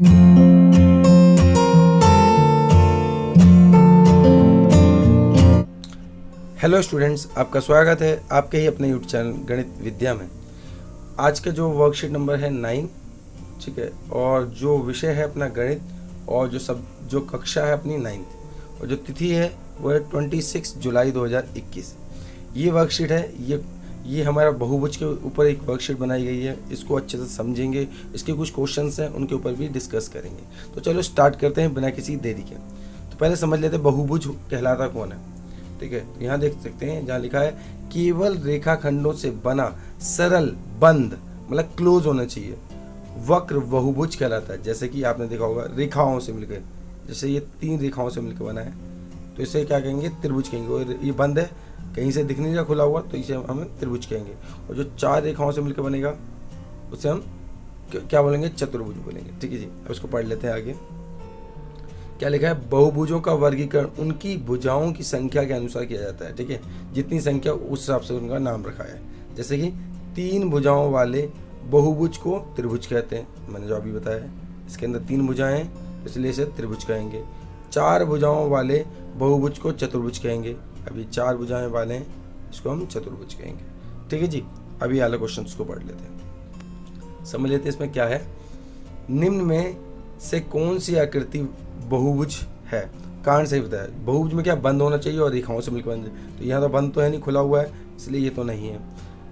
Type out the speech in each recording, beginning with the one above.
Hello students, आपका स्वागत है आपके ही अपने यूट्यूब चैनल गणित विद्या में। आज का जो वर्कशीट नंबर है 9, ठीक है, और जो विषय है अपना गणित, और जो कक्षा है अपनी 9th, और जो तिथि है वो है 26 जुलाई 2021। ये वर्कशीट है, ये हमारा बहुभुज के ऊपर एक वर्कशीट बनाई गई है। इसको अच्छे से समझेंगे, इसके कुछ क्वेश्चंस हैं उनके ऊपर भी डिस्कस करेंगे। तो चलो स्टार्ट करते हैं बिना किसी देरी के। तो पहले समझ लेते हैं बहुभुज कहलाता कौन है। ठीक है, तो यहाँ देख सकते हैं जहाँ लिखा है केवल रेखाखंडों से बना सरल बंद, मतलब क्लोज होना चाहिए, वक्र बहुभुज कहलाता है। जैसे कि आपने देखा होगा रेखाओं से मिलकर, जैसे ये 3 रेखाओं से मिलकर बना है तो इसे क्या कहेंगे, त्रिभुज कहेंगे। और ये बंद है, कहीं से दिख नहीं रहा खुला हुआ, तो इसे हम त्रिभुज कहेंगे। और जो 4 रेखाओं से मिलकर बनेगा उसे हम क्या बोलेंगे, चतुर्भुज बोलेंगे। ठीक है जी, अब इसको पढ़ लेते हैं आगे। क्या लिखा है, बहुभुजों का वर्गीकरण उनकी भुजाओं की संख्या के अनुसार किया जाता है। ठीक है, जितनी संख्या उस हिसाब से उनका नाम रखा है। जैसे कि 3 भुजाओं वाले बहुभुज को त्रिभुज कहते हैं, मैंने जो अभी बताया। इसके अंदर 3 भुजाएं हैं इसलिए इसे त्रिभुज कहेंगे। 4 भुजाओं वाले बहुभुज को चतुर्भुज कहेंगे। अभी 4 भुजाएं वाले हैं, इसको हम चतुर्भुज कहेंगे। ठीक है जी, अभी वाले क्वेश्चन को पढ़ लेते हैं, समझ लेते हैं इसमें क्या है। निम्न में से कौन सी आकृति बहुभुज है, कारण सही बताया। बहुभुज में क्या बंद होना चाहिए और रेखाओं से मिलकर बंद, तो यहाँ तो बंद तो है नहीं, खुला हुआ है, इसलिए ये तो नहीं है।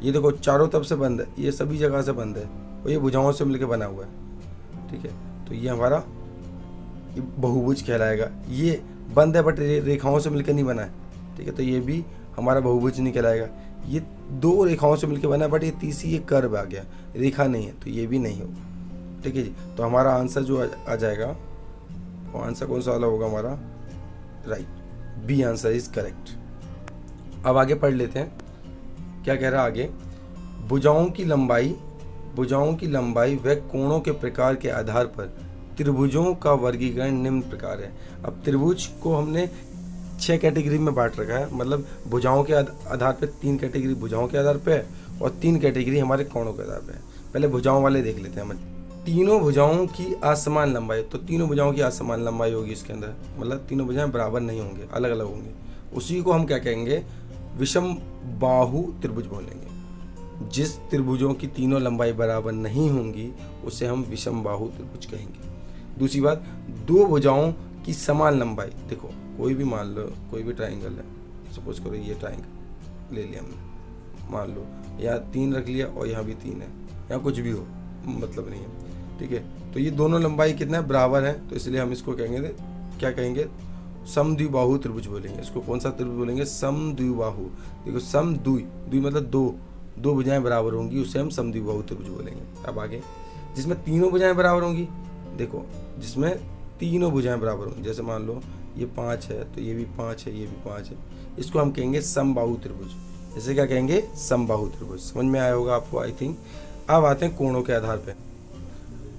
ये देखो चारों तरफ से बंद है, ये सभी जगह से बंद है, और ये भुजाओं से मिलकर बना हुआ है। ठीक है, तो ये हमारा बहुभुज कहलाएगा। ये बंद है बट रेखाओं से मिलकर नहीं बना है। ठीक है, तो ये भी हमारा बहुभुज नहीं कहलाएगा। ये 2 रेखाओं से मिलकर बना है बट ये तीसरी ये कर्व आ गया, रेखा नहीं है, तो ये भी नहीं होगा। ठीक है जी, तो हमारा आंसर जो आ जाएगा, वो आंसर कौन सा वाला होगा हमारा, right, B answer is correct. अब आगे पढ़ लेते हैं क्या कह रहा है आगे। भुजाओं की लंबाई व कोणों के प्रकार के आधार पर त्रिभुजों का वर्गीकरण निम्न प्रकार है। अब त्रिभुज को हमने 6 कैटेगरी में बांट रखा है, मतलब भुजाओं के आधार पर 3 कैटेगरी भुजाओं के आधार पर और 3 कैटेगरी हमारे कोणों के आधार पर। पहले भुजाओं वाले देख लेते हैं हम। तीनों भुजाओं की असमान लंबाई, तो तीनों भुजाओं की असमान लंबाई होगी इसके अंदर, मतलब तीनों भुजाएं बराबर नहीं होंगे, अलग अलग होंगे। उसी को हम क्या कहेंगे, विषम बाहु त्रिभुज बोलेंगे। जिस त्रिभुजों की तीनों लंबाई बराबर नहीं होंगी उसे हम विषम बाहु त्रिभुज कहेंगे। दूसरी बात, 2 भुजाओं की समान लंबाई, देखो कोई भी मान लो, कोई भी ट्राइंगल है, सपोज करो ये ट्राइंगल ले लिया हमने, मान लो यहाँ 3 रख लिया और यहाँ भी 3 है, यहाँ कुछ भी हो मतलब नहीं है। ठीक है, तो ये दोनों लंबाई कितना है, बराबर है, तो इसलिए हम इसको कहेंगे, क्या कहेंगे, समद्विबाहु त्रिभुज बोलेंगे। इसको कौन सा त्रिभुज बोलेंगे, समद्विबाहु। देखो द्वि मतलब 2 भुजाएं बराबर होंगी, उसे हम समद्विबाहु त्रिभुज बोलेंगे। अब आगे, जिसमें तीनों भुजाएं बराबर होंगी, देखो जिसमें तीनों भुजाएं बराबर होंगी, जैसे मान लो ये 5 है तो ये भी 5 है, ये भी 5 है, इसको हम कहेंगे समबाहु त्रिभुज। जैसे क्या कहेंगे, समबाहु त्रिभुज। समझ में आया होगा आपको आई थिंक। अब आते हैं कोणों के आधार पर।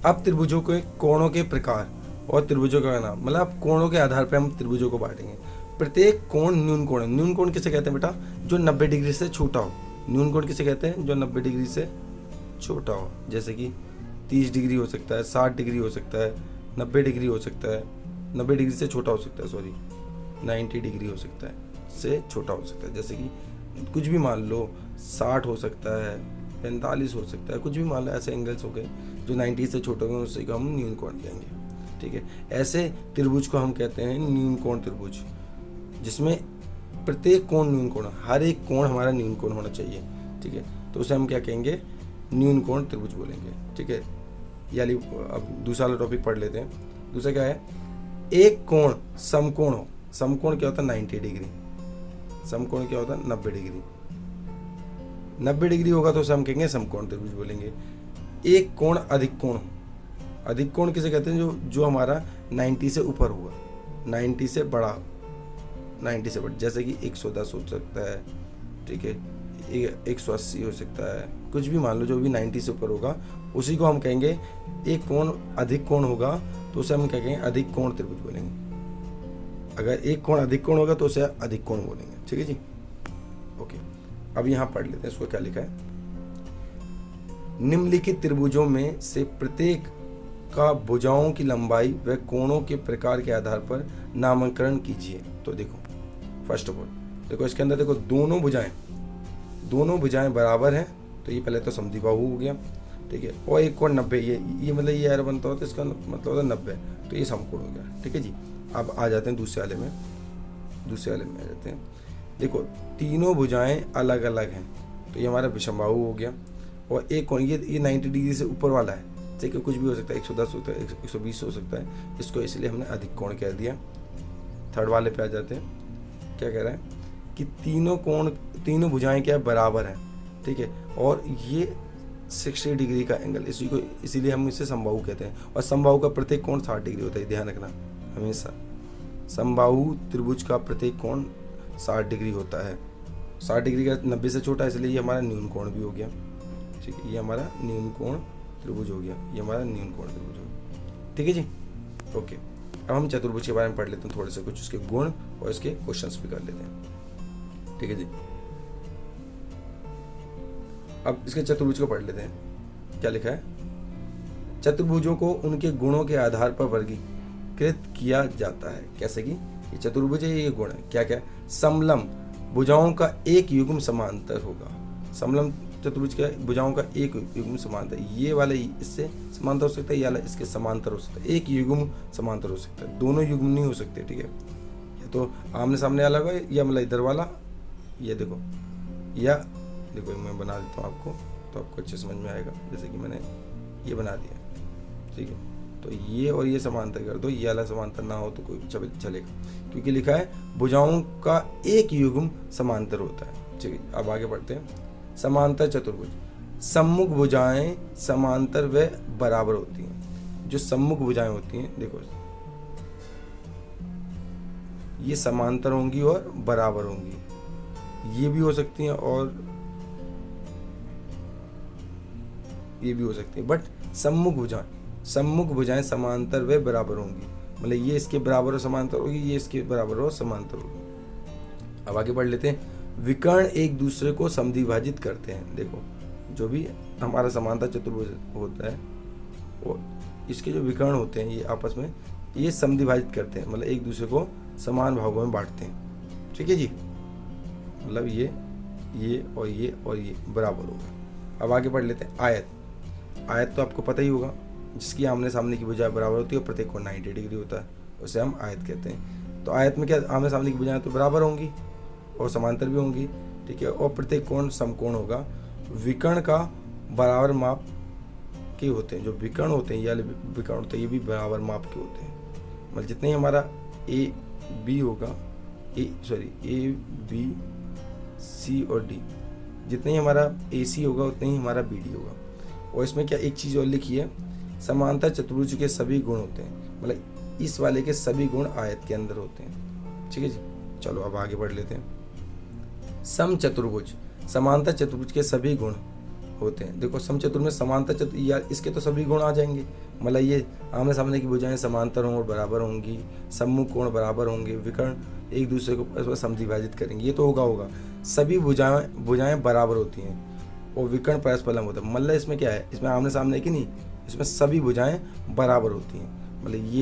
अब त्रिभुजों के कोणों के प्रकार और त्रिभुजों का नाम, मतलब कोणों के आधार पर हम त्रिभुजों को बांटेंगे। प्रत्येक कोण न्यून कोण है। न्यून कोण किसे कहते हैं बेटा, जो 90 डिग्री से छोटा हो। न्यून कोण किसे कहते हैं, जो 90 डिग्री से छोटा हो। जैसे कि 30 डिग्री हो सकता है, 60 डिग्री हो सकता है, 90 डिग्री हो सकता है, 90 डिग्री से छोटा हो सकता है, सॉरी 90 डिग्री हो सकता है, से छोटा हो सकता है। जैसे कि कुछ भी मान लो, 60 हो सकता है, 45 हो सकता है, कुछ भी मान लो, ऐसे एंगल्स हो गए जो 90 से छोटे होंगे, उसी को हम न्यून कोण कहेंगे। ठीक है, ऐसे त्रिभुज को हम कहते हैं न्यून कोण त्रिभुज, जिसमें प्रत्येक कोण न्यून कोण, हर एक कोण हमारा न्यून कोण होना चाहिए। ठीक है, तो उसे हम क्या कहेंगे, न्यून कोण त्रिभुज बोलेंगे। ठीक है, यानी अब दूसरा वाला टॉपिक पढ़ लेते हैं। दूसरा क्या है, एक कोण समकोण हो। समकोण क्या होता है, 90 डिग्री। समकोण क्या होता है, 90 डिग्री। 90 डिग्री होगा तो उसे हम कहेंगे समकोण त्रिभुज बोलेंगे। एक कोण अधिक कोण हो। अधिक कोण किसे कहते हैं, जो हमारा 90 से ऊपर हुआ, 90 से बड़ा, 90 से बड़ा, जैसे कि 110 हो सकता है। ठीक है, 180 हो सकता है, कुछ भी मान लो, जो भी 90 से ऊपर होगा उसी को हम कहेंगे एक कोण अधिक कोण होगा, तो उसे हम क्या कहेंगे, अधिक कोण त्रिभुज बोलेंगे। अगर एक कोण अधिक कोण होगा तो उसे अधिक कोण बोलेंगे। ठीक है जी, ओके। अब यहाँ पढ़ लेते हैं, इसको क्या लिखा है। निम्नलिखित त्रिभुजों में से प्रत्येक का भुजाओं की लंबाई व कोणों के प्रकार के आधार पर नामकरण कीजिए। तो देखो फर्स्ट ऑफ ऑल देखो इसके अंदर देखो दोनों भुजाएं बराबर हैं, तो ये पहले तो समद्विबाहु हो गया, ठीक है। और एक कोण 90, ये मतलब ये एरो बनता होता है, इसका मतलब होता है 90, तो ये समकोण हो गया, ठीक है जी। अब आ जाते हैं दूसरे वाले में आ जाते हैं। देखो तीनों भुजाएं अलग अलग हैं, तो ये हमारा विषमबाहु हो गया। और एक कोण ये 90 डिग्री से ऊपर वाला है, ठीक है, कुछ भी हो सकता है, 110 हो सकता है, 120 हो सकता है, इसको इसलिए हमने अधिक कोण कह दिया। थर्ड वाले पे आ जाते हैं। क्या कह रहा है कि तीनों भुजाएं क्या बराबर हैं, ठीक है, और ये 60 डिग्री का एंगल, इसीलिए हम इसे समबाहु कहते हैं। और समबाहु का प्रत्येक कोण 60 डिग्री होता है, ध्यान रखना हमेशा। समबाहु त्रिभुज का प्रत्येक कोण 60 डिग्री होता है। 60 डिग्री का 90 से छोटा है, इसलिए ये हमारा न्यून कोण भी हो गया, ठीक है। ये हमारा न्यून कोण त्रिभुज हो गया, ये हमारा न्यून कोण त्रिभुज हो गया, ठीक है जी। ओके, अब हम चतुर्भुज के बारे में पढ़ लेते हैं, थोड़े से कुछ उसके गुण और इसके क्वेश्चंस भी कर लेते हैं, ठीक है जी। अब इसके चतुर्भुज को पढ़ लेते हैं। क्या लिखा है? चतुर्भुजों को उनके गुणों के आधार पर वर्गीकृत किया जाता है। कैसे कि ये चतुर्भुज है, ये गुण है, क्या क्या? समलंब भुजाओं का एक युग्म समांतर होगा। समलंब चतुर्भुज के भुजाओं का एक युग्म समांतर, ये वाला इससे समांतर हो सकता है, ये वाला इसके समांतर हो सकता है। एक युग्म समांतर हो सकता है, दोनों युग्म नहीं हो सकते, ठीक है। या तो आमने सामने अलग है, या मतलब इधर वाला, ये देखो, या देखो मैं बना देता हूँ आपको, तो आपको अच्छे समझ में आएगा। जैसे कि मैंने ये बना दिया, ठीक है, तो ये और ये समांतर कर दो, ये वाला समांतर ना हो तो कोई चलेगा, क्योंकि लिखा है भुजाओं का एक युग्म समांतर होता है, ठीक है। अब आगे बढ़ते हैं। समांतर चतुर्भुज, सम्मुख भुजाएं समांतर व बराबर होती हैं। जो सम्मुख भुजाएं होती हैं, देखो ये समांतर होंगी और बराबर होंगी, ये भी हो सकती हैं और ये भी हो सकती है, बट सम्मुख भुजाएं समांतर व बराबर होंगी, मतलब ये इसके बराबर और समांतर होगी, ये इसके बराबर और समांतर होगी। अब आगे बढ़ लेते हैं। विकर्ण एक दूसरे को समद्विभाजित करते हैं। देखो जो भी हमारा समांतर चतुर्भुज होता है, वो इसके जो विकर्ण होते हैं ये आपस में ये समद्विभाजित करते हैं, मतलब एक दूसरे को समान भागों में बांटते हैं, ठीक है जी। मतलब ये और ये बराबर होगा। अब आगे बढ़ लेते हैं। आयत तो आपको पता ही होगा, जिसकी आमने सामने की भुजाएं बराबर होती है और प्रत्येक कोण 90 डिग्री होता है, उसे हम आयत कहते हैं। तो आयत में क्या आमने सामने की भुजाएं तो बराबर होंगी और समांतर भी होंगी, ठीक है, और प्रत्येक कोण समकोण होगा। विकर्ण का बराबर माप के होते हैं, जो विकर्ण होते हैं, ये विकर्ण होते हैं, ये भी बराबर माप के होते हैं। मतलब जितने ही हमारा ए बी होगा, ए बी सी और डी, जितने ही हमारा ए सी होगा उतने ही हमारा बी डी होगा। और इसमें क्या एक चीज़ और लिखी है, समांतर चतुर्भुज के सभी गुण होते हैं, मतलब इस वाले के सभी गुण आयत के अंदर होते हैं, ठीक है जी। चलो अब आगे बढ़ लेते हैं। समचतुर्भुज, समांतर चतुर्भुज के सभी गुण होते हैं। देखो समचतुर्भुज में समांतर यार इसके तो सभी गुण आ जाएंगे, मतलब ये आमने सामने की भुजाएं समांतर हों और बराबर होंगी, सम्मुख कोण बराबर होंगे, विकर्ण एक दूसरे को समद्विभाजित करेंगे, ये तो होगा। सभी भुजाएं बराबर होती हैं और विकर्ण परस्पर लंब होता है। मतलब इसमें क्या है, इसमें आमने सामने की नहीं, इसमें सभी भुजाएं बराबर होती हैं, मतलब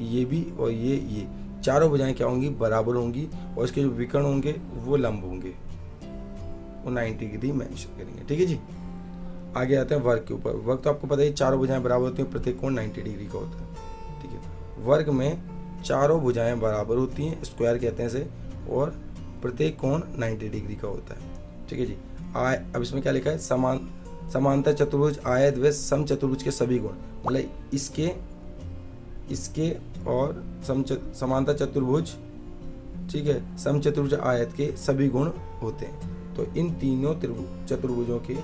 ये भी और ये चारों भुजाएं क्या होंगी, बराबर होंगी, और इसके जो विकर्ण होंगे वो लंब होंगे, वो 90 डिग्री मेंशन करेंगे, ठीक है जी। आगे आते हैं वर्ग के ऊपर। वर्ग तो आपको पता है चारों भुजाएं बराबर होती हैं, प्रत्येक कोण 90 डिग्री का होता है, ठीक है। वर्ग में चारों भुजाएं बराबर होती हैं, स्क्वायर कहते हैं इसे, और प्रत्येक कोण 90 डिग्री का होता है, ठीक है जी। अब इसमें क्या लिखा है, समांतर चतुर्भुज आयत व समचतुर्भुज के सभी गुण, मतलब इसके और समांतर चतुर्भुज, ठीक है, समचतुर्भुज आयत के सभी गुण होते हैं। तो इन तीनों चतुर्भुजों के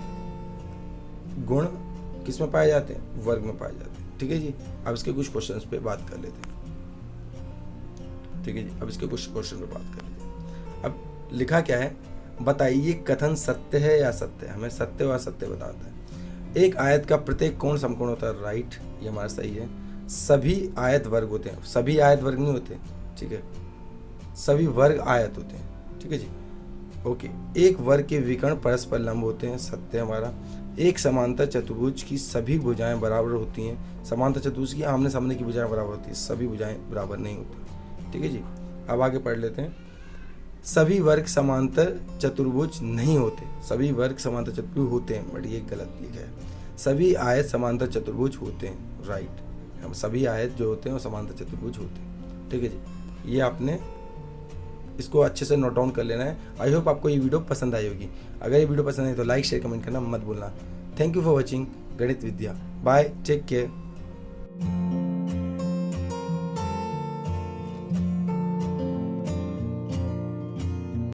गुण किस में पाए जाते हैं, वर्ग में पाए जाते हैं, ठीक है जी। अब इसके कुछ क्वेश्चंस पे बात कर लेते हैं, ठीक है जी। अब इसके कुछ क्वेश्चन पे बात कर लेते हैं। अब लिखा क्या है, बताइए कथन सत्य है या असत्य है, हमें सत्य व असत्य बताता है। एक आयत का प्रत्येक कोण समकोण होता है, राइट, ये हमारा सही है। सभी आयत वर्ग होते हैं, सभी आयत वर्ग नहीं होते, ठीक है, सभी वर्ग आयत होते हैं, ठीक है जी। ओके, एक वर्ग के विकर्ण परस्पर लंब होते हैं, सत्य हमारा। एक समांतर चतुर्भुज की सभी भुजाएं बराबर होती हैं। समांतर चतुर्भुज की आमने सामने की भुजाएं बराबर होती हैं, सभी भुजाएं बराबर नहीं होती। ठीक है जी, अब आगे पढ़ लेते हैं। सभी वर्ग समांतर चतुर्भुज नहीं होते, सभी वर्ग समांतर चतुर्भुज होते हैं, बट ये गलत लिखा है। सभी आयत समांतर चतुर्भुज होते हैं, राइट। हम सभी आयत जो होते हैं वो समांतर चतुर्भुज होते हैं। ठीक है जी, ये आपने इसको अच्छे से नोट डाउन कर लेना है। आई होप आपको ये वीडियो पसंद आई होगी। अगर ये वीडियो पसंद आई तो लाइक शेयर कमेंट करना मत भूलना। थैंक यू फॉर वॉचिंग गणित विद्या। Bye, take care.